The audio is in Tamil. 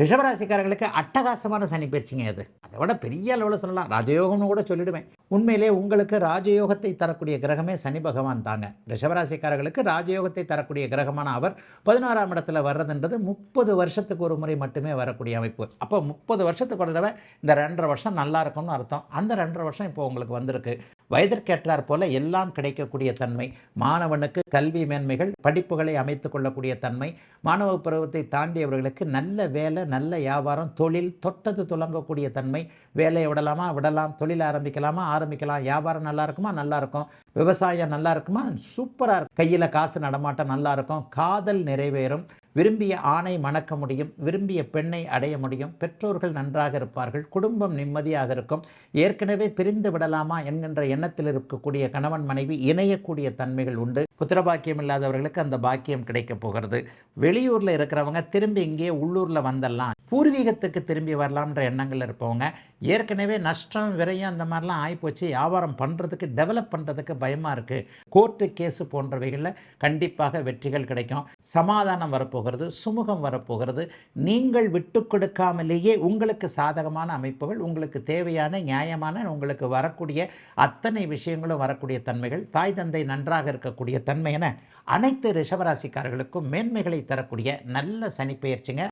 ரிஷபராசிக்காரர்களுக்கு அட்டகாசமான சனி பயிற்சிங்க அது. அதை விட பெரிய அளவில் சொல்லலாம். ராஜயோகம்னு கூட சொல்லிடுவேன். உண்மையிலே உங்களுக்கு ராஜயோகத்தை தரக்கூடிய கிரகமே சனி பகவான் தாங்க. ரிஷபராசிக்காரர்களுக்கு ராஜயோகத்தை தரக்கூடிய கிரகமான அவர் 11ஆம் இடத்துல வர்றதுன்றது 30 வருஷத்துக்கு ஒரு முறை மட்டுமே வரக்கூடிய அமைப்பு. அப்போ 30 வருஷத்துக்கு ஒரு தடவை இந்த 2.5 வருஷம் நல்லா இருக்கும்னு அர்த்தம். அந்த 2.5 வருஷம் இப்போ உங்களுக்கு வந்திருக்கு. வயதிற்கேற்றாற் போல எல்லாம் கிடைக்கக்கூடிய தன்மை, மாணவனுக்கு கல்வி மேன்மைகள், படிப்புகளை அமைத்துக் கொள்ளக்கூடிய தன்மை, மாணவ பருவத்தை தாண்டியவர்களுக்கு நல்ல வேலை, நல்ல வியாபாரம், தொழில், தொட்டது துலங்கக்கூடிய தன்மை, வேலையை விடலாமா விடலாம், தொழில் ஆரம்பிக்கலாமா ஆரம்பிக்கலாம், வியாபாரம் நல்லா இருக்குமா நல்லா இருக்கும், விவசாயம் நல்லா இருக்குமா சூப்பராக இருக்கும், கையில் காசு நடமாட்டம் நல்லா இருக்கும், காதல் நிறைவேறும், விரும்பிய ஆணை மணக்க முடியும், விரும்பிய பெண்ணை அடைய முடியும், பெற்றோர்கள் நன்றாக இருப்பார்கள், குடும்பம் நிம்மதியாக இருக்கும், ஏற்கனவே பிரிந்து விடலாமா என்கின்ற எண்ணத்தில் இருக்கக்கூடிய கணவன் மனைவி இணையக்கூடிய தன்மைகள் உண்டு. புத்திரபாக்கியம் இல்லாதவர்களுக்கு அந்த பாக்கியம் கிடைக்க போகிறது. வெளியூரில் இருக்கிறவங்க திரும்பி இங்கே உள்ளூரில் வந்துடலாம், பூர்வீகத்துக்கு திரும்பி வரலாம்ன்ற எண்ணங்கள் இருப்பவங்க, ஏற்கனவே நஷ்டம் விரயம் அந்த மாதிரிலாம் ஆகிப்போச்சு, வியாபாரம் பண்ணுறதுக்கு டெவலப் பண்ணுறதுக்கு பயமாக இருக்குது, கோர்ட்டு கேஸு போன்றவைகளில் கண்டிப்பாக வெற்றிகள் கிடைக்கும், சமாதானம் வரப்போகிறது, சுமூகம் வரப்போகிறது, நீங்கள் விட்டு கொடுக்காமலேயே உங்களுக்கு சாதகமான அமைப்புகள், உங்களுக்கு தேவையான நியாயமான உங்களுக்கு வரக்கூடிய அத்தனை விஷயங்களும் வரக்கூடிய தன்மைகள், தாய் தந்தை நன்றாக இருக்கக்கூடிய தன்மை என அனைத்து ரிஷபராசிக்காரர்களுக்கும் மேன்மைகளை தரக்கூடிய நல்ல சனி பெயர்ச்சிங்க.